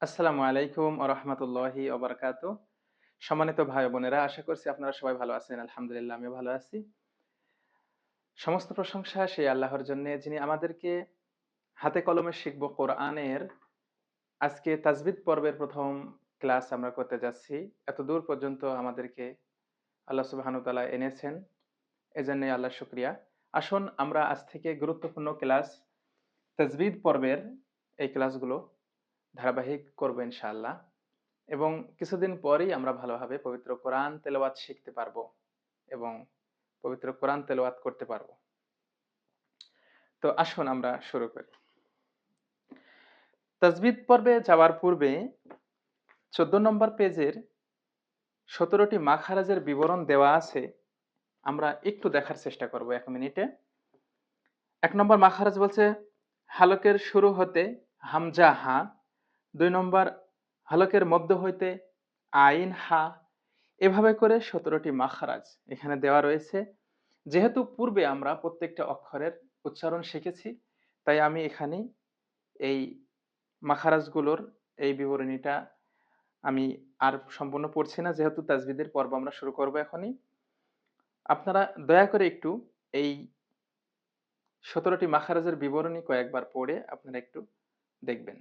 আসসালামু আলাইকুম ওয়া রাহমাতুল্লাহি ওয়া বারাকাতুহু। সম্মানিত ভাই ও বোনেরা, আশা করছি আপনারা সবাই ভালো আছেন। আলহামদুলিল্লাহ আমিও ভালো আছি। সমস্ত প্রশংসা সেই আল্লাহর জন্যে যিনি আমাদেরকে হাতে কলমে শিখব কোরআনের আজকে তাজবিদ পর্বের ১ম ক্লাস আমরা করতে যাচ্ছি। এতদূর পর্যন্ত আমাদেরকে আল্লাহ সুবহানাহু ওয়া তাআলা এনেছেন। এজন্যই আল্লাহর শুকরিয়া। আসুন আমরা আজ থেকে গুরুত্বপূর্ণ ক্লাস তাজবিদ পর্বের এই ক্লাসগুলো ধারাবাহিক করব ইনশাআল্লাহ। এবং কিছুদিন পরেই আমরা ভালোভাবে পবিত্র কোরআন তেলাওয়াত শিখতে পারবো এবং পবিত্র কোরআন তেলাওয়াত করতে পারবো। তো আসুন আমরা শুরু করি। তাজবিদ পর্বে যাওয়ার পূর্বে ১৪ নম্বর পেজের ১৭টি মাখরাজের বিবরণ দেওয়া আছে। আমরা একটু দেখার চেষ্টা করব ১ মিনিটে। ১ নম্বর মাখরাজ বলছে হালকের শুরু হতে হামজা হা, ২ নম্বর হালকের মধ্য হইতে আইন হা, এভাবে করে ১৭টি মাখরাজ এখানে দেওয়া রয়েছে। যেহেতু পূর্বে আমরা প্রত্যেকটা অক্ষরের উচ্চারণ শিখেছি, তাই আমি এখানে এই মাখারাজগুলোর এই বিবরণীটা আমি আর সম্পূর্ণ পড়ছি না, যেহেতু তাজবিদের পর্ব আমরা শুরু করব এখনই। আপনারা দয়া করে একটু এই ১৭টি মাখারাজের বিবরণী কয়েকবার পড়ে আপনারা একটু দেখবেন।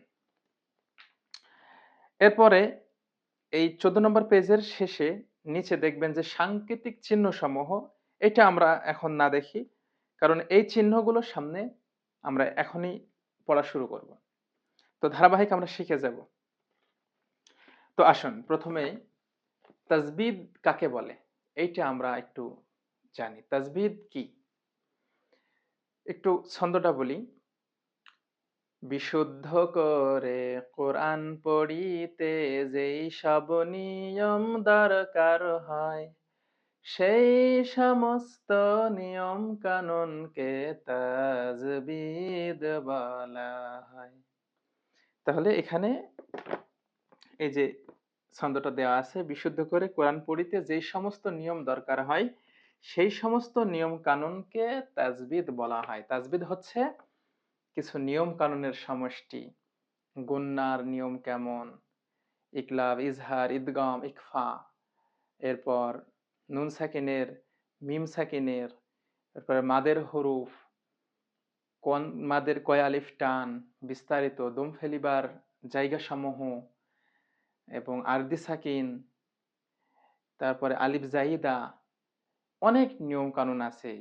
এরপরে এই ১৪ নম্বর পেজের শেষে নিচে দেখবেন যে সাংকেতিক চিহ্নসমূহ, এটা আমরা এখন না দেখি, কারণ এই চিহ্নগুলো সামনে আমরা এখনই পড়া শুরু করব। তো ধারাবাহিক আমরা শিখে যাব। তো আসুন প্রথমে তাজবিদ কাকে বলে এইটা আমরা একটু জানি। তাজবিদ কি? একটু ছন্দটা বলি। বিশুদ্ধ করে কোরআন পড়িতে যেই সব নিয়ম দরকার হয়, সেই সমস্ত নিয়ম কানুনকে তাজবিদ বলা হয়। তাহলে এখানে এই যে ছন্দটা দেওয়া আছে, বিশুদ্ধ করে কোরআন পড়িতে যেই সমস্ত নিয়ম দরকার হয় সেই সমস্ত নিয়ম কানুনকে তাজবিদ বলা হয়। তাজবিদ হচ্ছে কিছু নিয়ম কানুনের সমষ্টি। গুন্নার নিয়ম কেমন, ইকলাব, ইজহার, ইদগাম, ইখফা, এরপর নুন সাকিনের, মিম সাকিনের, এরপরে মাদের হরুফ, কোন মাদের কয় আলিফ টান, বিস্তারিত দম ফেলিবার জায়গা সমূহ এবং আরদি সাকিন, তারপরে আলিফ জাইদা, অনেক নিয়ম কানুন আছে।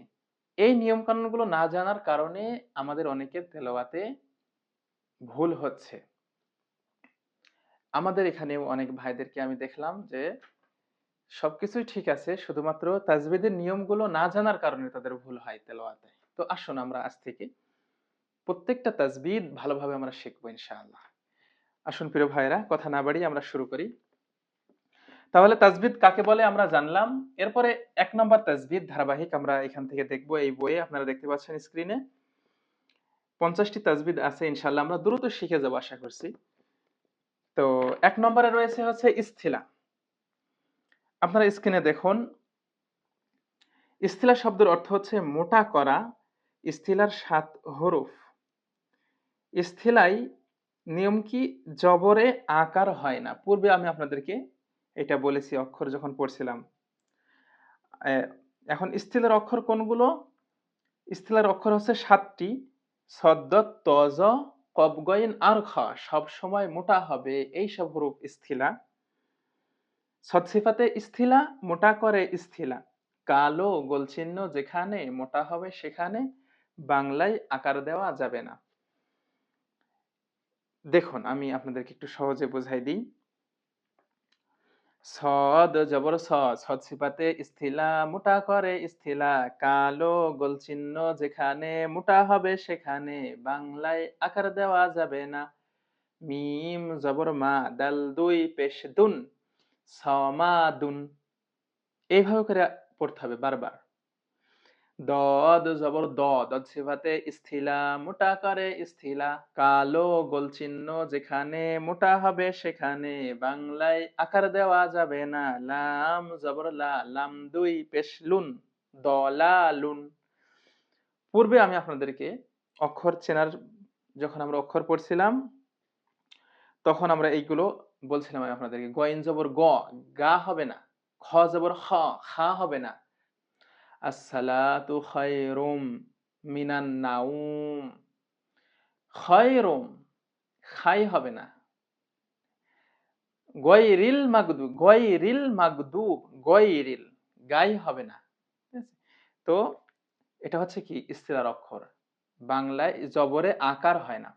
এই নিয়ম কানুনগুলো না জানার কারণে আমাদের অনেকের তেলাওয়াতে ভুল হচ্ছে। আমাদের এখানেও অনেক ভাইদেরকে আমি দেখলাম যে সবকিছুই ঠিক আছে, শুধুমাত্র তাজবিদের নিয়মগুলো না জানার কারণে তাদের ভুল হয় তেলাওয়াতে। তো আসুন আমরা আজ থেকে প্রত্যেকটা তাজবিদ ভালোভাবে আমরা শিখবো ইনশাআল্লাহ। আসুন প্রিয় ভাইরা, কথা না বাড়িয়ে আমরা শুরু করি। তাহলে তাজবিদ কাকে বলে আমরা জানলাম। এরপরে ১ নম্বর তাজবিদ ধারাবাহিক আমরা এখান থেকে দেখবো। এই বইয়ে আপনারা দেখতে পাচ্ছেন স্ক্রিনে ৫০টি তাজবিদ আছে, ইনশাআল্লাহ আমরা দ্রুত শিখে যাবো আশা করছি। তো ১ নম্বরে রয়েছে হচ্ছে ইস্তিলা। আপনারা স্ক্রিনে দেখুন, ইস্তিলা শব্দের অর্থ হচ্ছে মোটা করা। ইস্তিলার ৭ হরফ। ইস্তিলাই নিয়ম কি? জবরে আকার হয় না। পূর্বে আমি আপনাদেরকে এটা বলেছি অক্ষর যখন পড়ছিলাম। এখন ইস্তিলার অক্ষর কোনগুলো? ইস্তিলার অক্ষর হচ্ছে ৭টি। সদ, ত, জ, কফ, গইন আর খ সব সময় মোটা হবে, এই সব হরফ ইস্তিলা। সদ সিফাতে ইস্তিলা, মোটা করে ইস্তিলা। কালো গোল চিহ্ন যেখানে মোটা হবে সেখানে বাংলায় আকার দেওয়া যাবে না। দেখুন আমি আপনাদেরকে একটু সহজে বোঝাই দিই। সদ জবর স, সদ সিফাতে ইস্তিলা, মোটা করে ইস্তিলা। কালো গোল চিহ্ন যেখানে মোটা হবে সেখানে বাংলায় আকার দেওয়া যাবে না। মিম জবর মা, দাল ২ পেশ দুন, সমাদুন। এইভাবে করে পড়তে হবে বারবার। দদ জবর দ, দদ সিফাতে ইস্তিলা, মোটা করে ইস্তিলা। কালো গোল চিহ্ন যেখানে মোটা হবে সেখানে বাংলায় আকার দেওয়া যাবে না। লাম জবর লা, লাম ২ পেশ লুন, দলালুন। পূর্বে আমি আপনাদেরকে অক্ষর চেনার, যখন আমরা অক্ষর পড়ছিলাম তখন আমরা এইগুলো বলছিলাম আমি আপনাদেরকে। গইন জবর গ, গা হবে না। খ জবর খ, খা হবে না। আসসালাতু খায়রুম মিনান নাউম। খায়রুম, খাই হবে না। গয়রিল মাগদুব, গয়রিল মাগদুব, গয়রিল, গাই হবে না। ঠিক আছে? তো এটা হচ্ছে কি ইস্তিলার অক্ষর। বাংলায় জবরে আকার হয় না।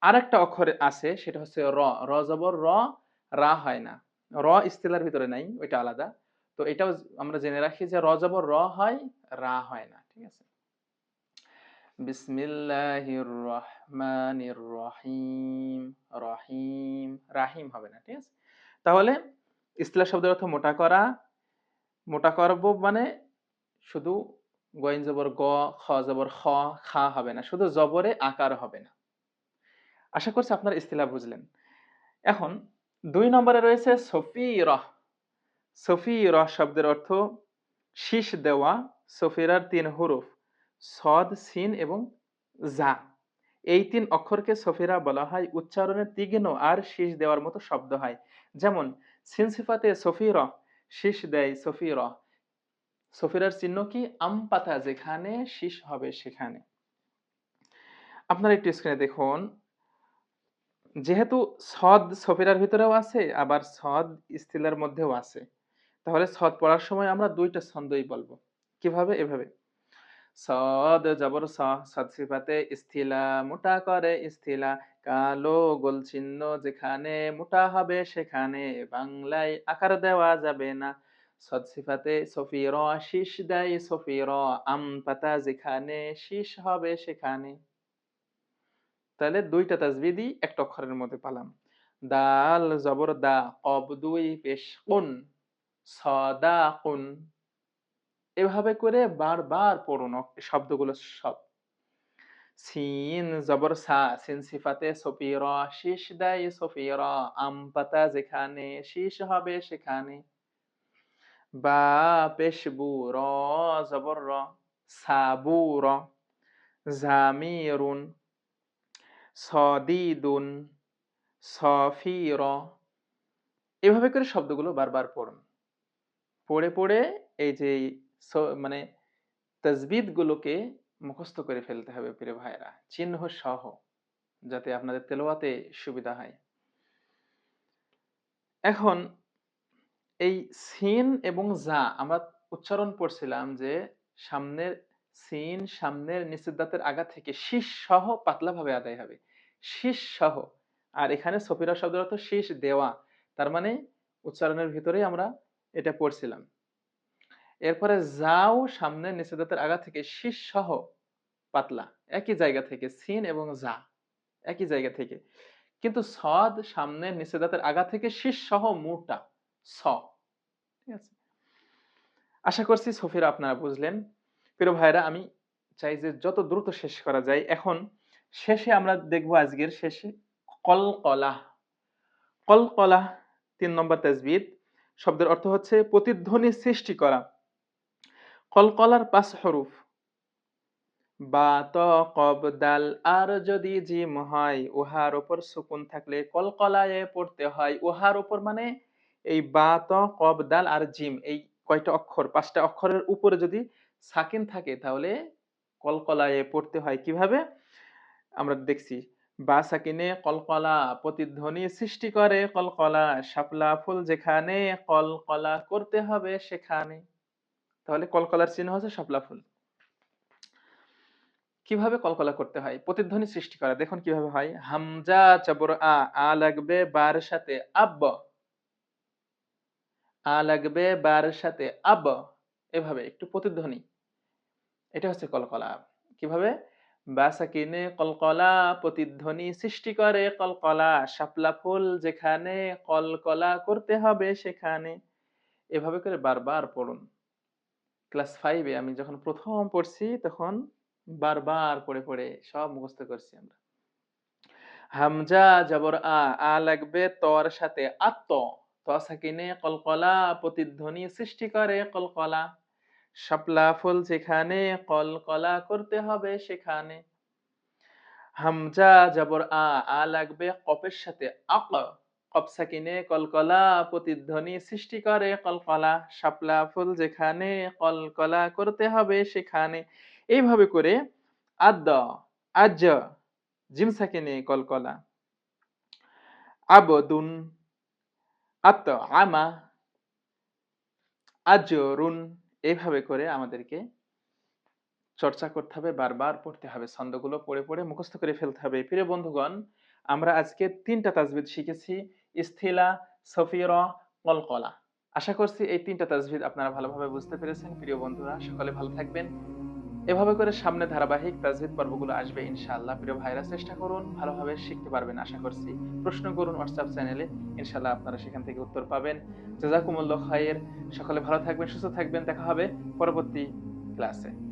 আরেকটা অক্ষর আছে, সেটা হচ্ছে র। র জবর র, রা হয় না। র ইস্তিলার ভিতরে নাই, ওইটা আলাদা। তো এটাও আমরা জেনে রাখি যে র জবর র হয়, রা হয় না। ঠিক আছে? বিসমিল্লাহির রহমানির রহিম, রহিম, রাহিম হবে না। ঠিক আছে? তাহলে ইস্তিলাহ শব্দের অর্থ মোটা করা। মোটা করব মানে শুধু গইন জবর গ, খ জবর খ, খা হবে না, শুধু জবরে আকার হবে না। আশা করছি আপনার ইস্তিলাহ বুঝলেন। এখন ২ নম্বরে রয়েছে সফিরহ। সফিরহ শব্দের অর্থ শীষ দেওয়া। সফিরার ৩ হুরুফ সদ, সিন এবং জা। এই ৩ অক্ষরকে সফিরা বলা হয়। উচ্চারণে তীক্ষ্ণ আর শীষ দেওয়ার মতো শব্দ হয়। যেমন সিন সিফাতে সফিরহ, শীষ দেয় সফিরহ। সফিরার চিহ্ন কি? আম পাতা, যেখানে শীষ হবে সেখানে। আপনারা একটু স্ক্রিনে দেখুন, যেহেতু সদ সফিরার ভিতরেও আছে, আবার সদ ইস্তিলার মধ্যেও আছে, তাহলে সদ পড়ার সময় আমরা ২টা ছন্দই বলবো। কিভাবে? এভাবে। সদ জবর স, সদ সিফাতে ইস্তিলা, মোটা করে ইস্তিলা। কালো গোল চিহ্ন, যেখানে মোটা হবে সেখানে বাংলায় আকার দেওয়া যাবে না। সদ সিফাতে সফির, শীষ দেয় সফির। আম পাতা, যেখানে শীষ হবে সেখানে। তাহলে ২টা তাজবিদি একটা অক্ষরের মধ্যে পালাম। দাল জবর দা, কব ২ পেশ কুন, সদাকুন। এভাবে করে বারবার পড়ুন শব্দগুলো সব। সিন জবর সা, সিন সিফাতে সফির, শীষ দেয় সফির। আম পাতা, যেখানে শীষ হবে সেখানে। বা পেশ বু, র জবর র, সাবুর। জামিরুন, সদিদুন, সফির। এভাবে করে শব্দগুলো বারবার পড়ুন। পড়ে পড়ে এই যে মানে তাজবিদ গুলোকে মুখস্থ করে ফেলতে হবে প্রিয় ভাইরা, চিহ্ন সহ, যাতে আপনাদের তেলাওয়াতে সুবিধা হয়। এখন এই সিন এবং জা আমরা উচ্চারণ পড়ছিলাম যে সামনের সিন, সামনের নিচের দাঁতের আগা থেকে শীষ সহ পাতলা ভাবে আদায় হবে। শীষ সহ। আর এখানে সফিরা শব্দের অর্থ শীষ দেওয়া। তার মানে উচ্চারণের ভিতরেই আমরা এটা পড়ছিলাম। এরপরে যাও সামনের নিচের দাঁতের আগা থেকে শীষ সহ পাতলা, একই জায়গা থেকে সিন এবং জা একই জায়গা থেকে। কিন্তু সদ সামনের নিচের দাঁতের আগা থেকে শীষ সহ মোটা স। ঠিক আছে? আশা করছি সফিরা আপনারা বুঝলেন। প্রিয় ভাইরা, আমি চাই যে যত দ্রুত শেষ করা যায়। এখন শেষে আমরা দেখব, আজকের শেষে কলকলা। কলকলা ৩ নম্বর তাজবিদ। শব্দের অর্থ হচ্ছে প্রতিধ্বনি সৃষ্টি করা। কলকলার ৫ হরফ। বা, ত, কব, দাল আর যদি জিম হয়, উহার উপর সুকুন থাকলে কলকলায়ে পড়তে হয়। উহার উপর মানে এই বা, ত, কব, দাল আর জিম, এই কয়টা অক্ষর, ৫টা অক্ষরের উপরে যদি সাকিন থাকে তাহলে কলকলায়ে পড়তে হয়। কিভাবে? আমরা দেখছি, বা সাকিনে কলকলা, প্রতিধ্বনি সৃষ্টি করে কলকলা, শাপলা ফুল যেখানে, কলকলা করতে হবে সেখানে। তাহলে কলকলার চিহ্ন হচ্ছে শাপলা ফুল। কিভাবে কলকলা করতে হয়? প্রতিধ্বনি সৃষ্টি করা। দেখুন কিভাবে হয়। হামজা জবর আ, আ লাগবে বার সাথে, আব। আ লাগবে বার সাথে, আব। এভাবে একটু প্রতিধ্বনি। এটা হচ্ছে কলকলা। কিভাবে? বা সাকিনে কলকলা, প্রতিধ্বনি সৃষ্টি করে কলকলা, শাপলা ফুল যেখানে, কলকলা করতে হবে সেখানে। এভাবে করে বারবার পড়ুন। ক্লাস 5 এ আমি যখন প্রথম পড়ছি তখন বারবার পড়ে পড়ে সব মুখস্থ করছি আমরা। হামজা জবর আ, আ লাগবে তর সাথে, আত্ত। ত সাকিনে কলকলা, প্রতিধ্বনি সৃষ্টি করে কলকলা, শাপলা ফুল যেখানে, কলকলা করতে হবে সেখানে। হামজা জবর আ লাগবে কফের সাথে আক, কফ সাকিনে কলকলা প্রতিধ্বনি সৃষ্টি করে কলকলা, শাপলা ফুল যেখানে কলকলা করতে হবে সেখানে। এইভাবে করে আদ, আজ, জিম সাকিনে কলকলা, আবদুন, আত আমা, আজরুন, এইভাবে করে আমাদেরকে চর্চা করতে হবে, বারবার পড়তে হবে, ছন্দগুলো পড়ে পড়ে মুখস্থ করে ফেলতে হবে। প্রিয় বন্ধুগণ, আমরা আজকে ৩টা তাজবিদ শিখেছি, ইস্তিলা, সফিরা, কলকলা। আশা করছি এই ৩টা তাজবিদ আপনারা ভালোভাবে বুঝতে পেরেছেন। প্রিয় বন্ধুরা, সকলে ভালো থাকবেন। এভাবে করে সামনে ধারাবাহিক তাজবিদ পর্বগুলো আসবে ইনশাআল্লাহ। প্রিয় ভাইরা, চেষ্টা করুন, ভালোভাবে শিখতে পারবেন আশা করছি। প্রশ্ন করুন হোয়াটসঅ্যাপ চ্যানেলে, ইনশাআল্লাহ আপনারা সেখান থেকে উত্তর পাবেন। জাযাকুমুল্লাহ খাইর। সকলে ভালো থাকবেন, সুস্থ থাকবেন। দেখা হবে পরবর্তী ক্লাসে।